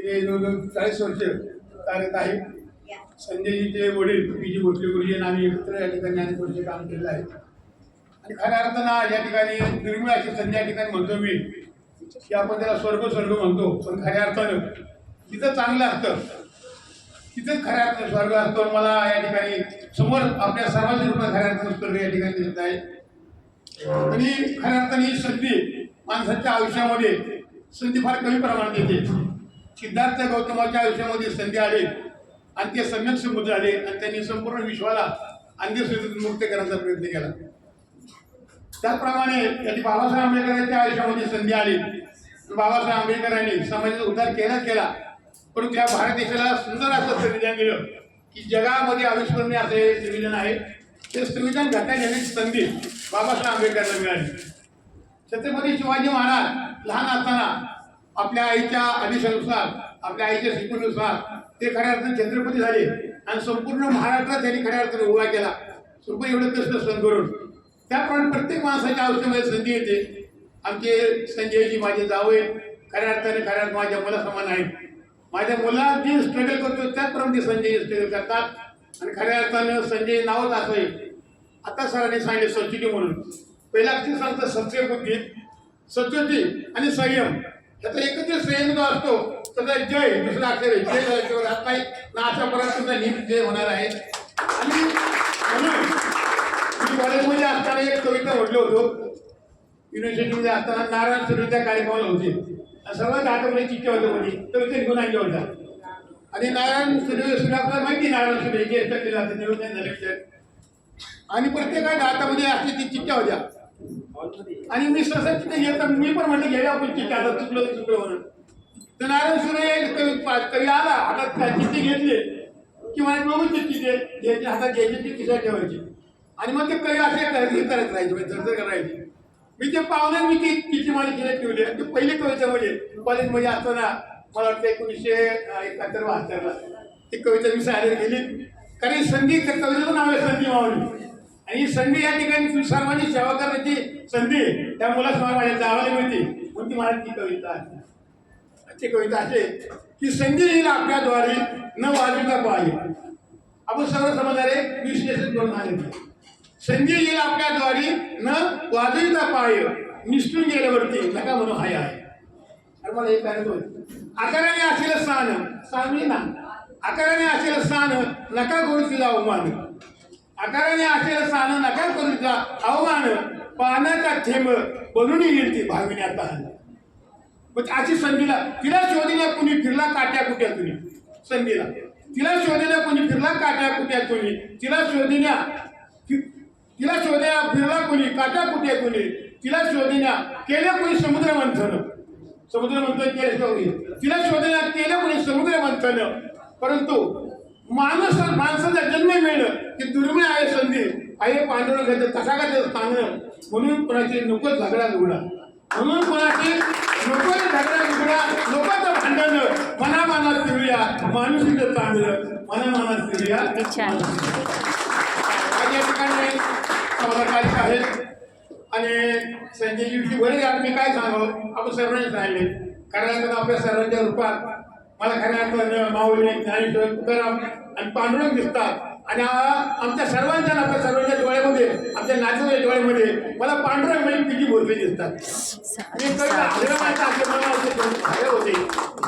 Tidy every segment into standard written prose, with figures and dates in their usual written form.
तिने जवळजवळ 40 वर्ष कार्यरत आहे. संजयजीचे वडील पी जी भोसले गुरुजी यांनी आम्ही एकत्र या ठिकाणी अनेक वर्ष काम केलेलं आहे. आणि खऱ्या अर्थानं या ठिकाणी दुर्मिळ अशी संधी या ठिकाणी म्हणतो मी की आपण त्याला स्वर्ग स्वर्ग म्हणतो, पण खऱ्या अर्थानं तिथं चांगलं असतं, तिथंच खऱ्या अर्थानं स्वर्ग असतो. मला या ठिकाणी समोर आपल्या सर्वांच्या रूपात खऱ्या अर्थानं स्वर्ग या ठिकाणी दिसत आहे. आणि खऱ्या अर्थाने ही संधी माणसाच्या आयुष्यामध्ये संधी फार कमी प्रमाणात येते. सिद्धार्थ गौतमाच्या आयुष्यामध्ये संधी आली आणि ते सम्यक समृद्ध झाले आणि त्यांनी संपूर्ण विश्वाला अंधश्रद्धेतून मुक्त करण्याचा प्रयत्न केला. त्याचप्रमाणे त्यांनी बाबासाहेब आंबेडकरांच्या आयुष्यामध्ये संधी आली. बाबासाहेब आंबेडकरांनी समाजाचा उद्धार केला, परंतु या भारत देशाला सुंदर असं संविधान दिलं की जगामध्ये अविस्मरणीय असे संविधान आहे. ते संविधान घटना घेण्याची संधी बाबासाहेब आंबेडकरांना मिळाली. छत्रपती शिवाजी महाराज लहान असताना आपल्या आईच्या आदेशानुसार, आपल्या आईच्या शिकवणीनुसार ते खऱ्या अर्थाने छत्रपती झाले आणि संपूर्ण महाराष्ट्रात त्यांनी खऱ्या अर्थाने उभा केला. संपूर्ण एवढं कष्ट सहन करून. त्याप्रमाणे प्रत्येक माणसाच्या आयुष्यामध्ये संधी येते. आमचे संजयजी माझे जावई खऱ्या अर्थाने माझ्या मुलासमान आहेत. माझ्या मुला जे स्ट्रगल करतो त्याचप्रमाणे ते संजय स्ट्रगल करतात आणि खऱ्या अर्थानं संजय नावच असं आहे. आता सरांनी सांगितले सबसिडी म्हणून. पहिला अक्षर सांगतं सत्य बुद्धी, सत्योती आणि संयम. त्याचा एकत्र संयम जो असतो त्याचा जय दुसरा अक्षर आहे. जय झाल्याशिवाय राहत नाही ना, अशापर्यंत तुमचा नीट जय होणार आहे. आणि म्हणून मी कॉलेजमध्ये असताना एक कविता म्हटलं होतो. युनिव्हर्सिटीमध्ये असताना नारायण सुर्वे त्या कार्यक्रमाला होते. सर्वात आठवणी चिठ्ठ्या होत्या मध्ये कविता लिहून आणल्या होत्या. आणि नारायण सुर्वे आपल्याला माहिती नारायण सुर्वे जे केलं जातं नियोजन झाले आणि प्रत्येकाच्या हातामध्ये अशी ती चिठ्ठ्या होत्या. आणि मी सहसा चिठ्ठ्या घेता मी पण म्हटलं घ्यावी आपण चिठ्ठ्या, आता चुकलं म्हणून. तर नारायण सुर्वे कवी आला, हातात चिठ्ठी घेतली की मला बघून चिठ्ठी घ्यायची, हातात घ्यायची ती खिशात ठेवायची आणि मग ते कवी असे करत राहायचे, चर्चा करायची. मी ते पाहुणे मी ती चिठ्ठी माझी खिशात ठेवली. आणि ते पहिली कविता म्हणजे कॉलेजमध्ये असताना मला वाटतं 1971-72 ती कविता मी सादर केली. कारण संधी त्या कवितेचं नाव आहे संधी मावली. आणि ही संधी या ठिकाणी सर्वांनी सेवा करण्याची संधी त्या मुलासमोर माझ्या जावाला मिळते म्हणून ती मला ती कविता आहे. ती कविता असे की संधी येईल आपल्याद्वारे न वाजविता पाहिजे. आपण सर्व समजणारे विश्लेषण करून आले. संधी येईल आपल्याद्वारे न वाजविता पाहिजे, निसटून गेल्यावरती नका म्हणून हाय आहे. अरे मला हे काय आकाराने असेल स्थान ना, आकाराने असेल स्थान नका करू तिला अवमान. आकाराने असेल स्थान नका करू तिला अवमान. पाण्याचा थेंब बनून येईल ती भाविण्यात आहात. मग अशी संधीला तिला शोधल्या कुणी फिरला काट्या कुट्यातून. संधीला तिला शोधल्या कुणी फिरला काट्या कुट्यातून. तिला शोधल्या फिरला कुणी काट्या कुट्यातून. तिला शोधल्या केल्या कुणी समुद्र मंथन. समुद्र मंथन केलं. तिला शोधल्या केलं कुणी समुद्र मंथन. परंतु माणसाचा जन्म मिळणं की दुर्मिळ आहे संधी आहे. पांडुरंगाचं तथागत सांगणं. म्हणून कोणाची नको झगडा झुगडा, म्हणून कोणाची नको झगडा झुगडा, लोकांचं भांडण मनामनात फिरूया, माणुसीचं चांगलं मनामनात फिरूया. आज या ठिकाणी समाजात आहेत आणि संजयजीची बरेच मी काय सांगावं आपण सर्वांनी सांगितले. कारण आपल्या सर्वांच्या रूपात मला खऱ्या अर्थानं माऊली, ज्ञानेश्वर, तुकाराम आणि पांडुरंग दिसतात. आणि आमच्या सर्वांच्या आपल्या सर्वांच्या डोळ्यामध्ये, आमच्या नातेवाईच्या डोळ्यामध्ये मला पांडुरंग म्हणजे किती भोसले दिसतात. होते.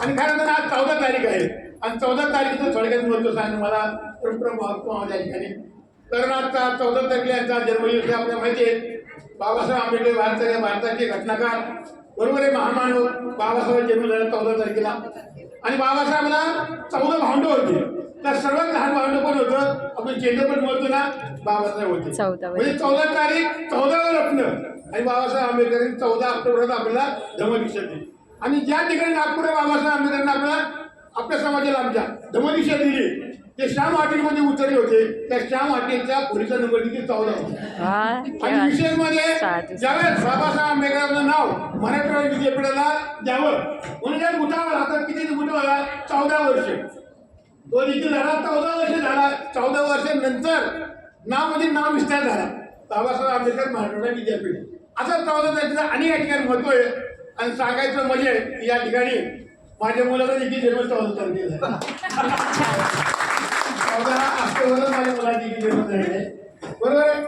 आणि खरं तर आज 14 तारीख आहे आणि 14 तारीखचं थोडक्यात महत्व सांगणं मला भावतो माझ्या ठिकाणी. कारण आता 14 तारखेला यांचा जन्मदिवस आपल्याला माहिती आहे. बाबासाहेब आंबेडकर भारताचे घटनाकार, बरोबर आहे, महामानव. बाबासाहेब जन्म झाला 14 तारखेला. आणि बाबासाहेबांना 14 भावंडं होते. तर सर्वात लहान भावंड पण होतं, आपण चेंडू पण बोलतो ना, बाबासाहेब होते. म्हणजे 14 तारीख 14 रत्न. आणि बाबासाहेब आंबेडकरांनी 14 ऑक्टोबरला आपल्याला धम्मदीक्षा दिली. आणि ज्या ठिकाणी नागपूर बाबासाहेब आंबेडकरांनी आपल्याला आपल्या समाजाला आमच्या धम्मदीक्षा दिली ते श्याम हॉटेलमध्ये उतरले होते. त्या श्याम हॉटेलच्या पोलिसा नंबर देखील 14 होता. आणि विशेष म्हणजे ज्यावेळेस बाबासाहेब आंबेडकरांचं नाव मराठवाडा विद्यापीठाला द्यावं म्हणून या बुटावर हातात किती बुटावर 14 वर्ष तो देखील झाला. 14 वर्ष झाला. 14 वर्षानंतर नाव विस्तार झाला. बाबासाहेब आंबेडकर मराठवाडा विद्यापीठ. असं 14 तारखेचं अनेक या ठिकाणी महत्व आहे. आणि सांगायचं म्हणजे या ठिकाणी माझ्या मुलाचा देखील जन्म 14 तारखेला आहे. 14 ऑक्टोबरला माझ्या मुलाची देखील जन्म झालेला आहे, बरोबर आहे.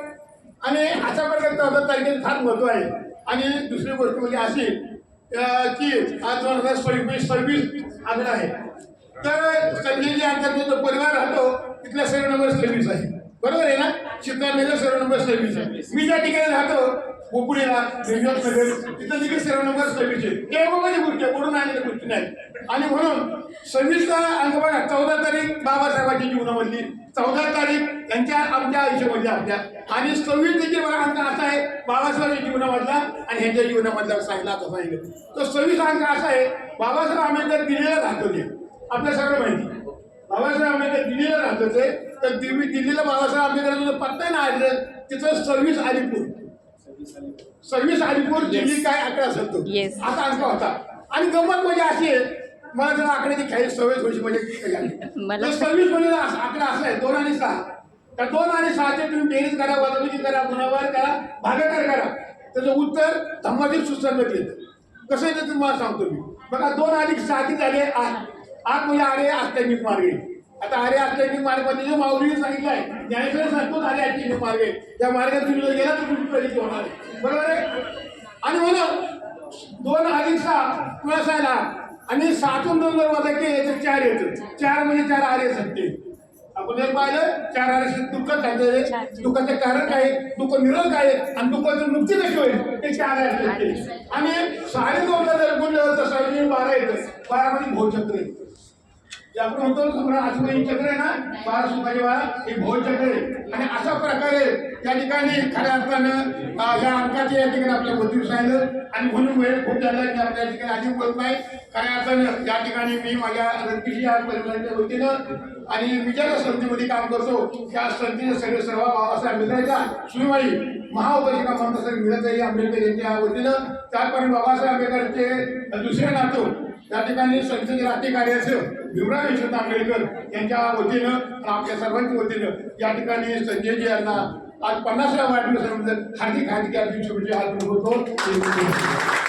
आणि अशा प्रकारे 14 तारखेला फार महत्व आहे. आणि दुसरी गोष्ट म्हणजे अशी की आज 2026 आकडा आहे. तर संजय जी आमचा जो परिवार राहतो तिथला सर्व नंबर 26 आहे, बरोबर आहे ना. चित्रानगर सर्व नंबर 26 आहे. मी ज्या ठिकाणी राहतो कोपुडीला नगर तिथं देखील सर्व नंबर 26 आहे. केवळ माझी गोष्टी आहे, कोणून आणलेल्या गोष्टी नाही. आणि म्हणून 26चा अंक बघा, 14 तारीख बाबासाहेबांच्या जीवनामधली, 14 तारीख त्यांच्या आमच्या आयुष्यामध्ये आपल्या, आणि 26 देखील बघा अंक असा आहे बाबासाहेबांच्या जीवनामधला आणि ह्यांच्या जीवनामधला सांगितला आता सांगितलं. तो 26 अंक असा आहे, बाबासाहेब आंबेडकर दिल्लीला राहत होते, आपल्या सर्व माहिती. बाबासाहेब आंबेडकर दिल्लीला राहत होते, तर दिल्लीला बाबासाहेब आंबेडकरांचा पत्ता नाही आहे तिथं 26 अलीपूर, 26 अलीपूर दिल्ली काय आकडा असेल तो असा अंक होता. आणि गंमत म्हणजे अशी आहे, मला जरा आकड्याची काही सवय थोडीशी म्हणजे 26 म्हणजे आकडा असा आहे 2 आणि 6. तर 2 आणि 6चे तुम्ही बेरीज करा, वजाबाकी करा, गुणाकार करा, भागाकार करा, त्याचं उत्तर धम्मातील सुसंगत येतं. कसं येतं तुम्हाला सांगतो मी. बघा 2 अधिक 6 किती झाले 8. 8 म्हणजे आरे अष्टमिक मार्ग आहे. आता आरे अष्टमिक मार्गामध्ये जो माऊलीने सांगितलं आहे, ज्ञानेश्वर सांगतो आरे अष्टमिक मार्ग आहे, त्या मार्गात तुम्ही जर गेला तर तुम्ही प्रगती होणार आहे, बरोबर आहे. आणि म्हणून 2 अधिक 6 प्लस आहे 8, आणि 7तून 2 जर वजा केले तर 4 येतं. 4 म्हणजे 4 आरे सत्य. आपण जर पाहिलं 4 आरे दुःख खाते, दुःखाचं कारण काय, दुःख निरोध काय, आणि दुःखाची मुक्ती कशी होईल ते 4 आरे सत्य. आणि 2.5ला जर गुणलं तर 12 येतं. 12 मध्ये भोजचक्र येतं. आपण म्हणतो सम्राट आजूबाई चक्र आहे ना, 12 सुखाचे 12 हे भोजचक्र आहे. आणि अशा प्रकारे या ठिकाणी खऱ्या अर्थानं या अंकाचे या ठिकाणी आपल्या बुद्धी सांगितलं. आणि म्हणून वेळ खूप झाला की आपल्या ठिकाणी आधी बोलत नाही. खऱ्या अर्थानं या ठिकाणी मी माझ्या रंगपिशी या परिवाराच्या वतीनं आणि मी ज्या संस्थेमध्ये काम करतो त्या संस्थेचे सगळे सर्व बाबासाहेब आंबेडकरांच्या सुनवाई महाउपशिका म्हणतात मिळतही आंबेडकर यांच्या वतीनं, त्याचप्रमाणे बाबासाहेब आंबेडकरांचे दुसरे नातू या ठिकाणी संस्थेचे राष्ट्रीय कार्याध्यक्ष भीमराव यशवंत आंबेडकर यांच्या वतीनं आणि आपल्या सर्वांच्या वतीनं या ठिकाणी संजयजी यांना आज 50व्या वाढदिवसानंतर हार्दिक हार्दिक शुभेच्छा अर्पण करतो.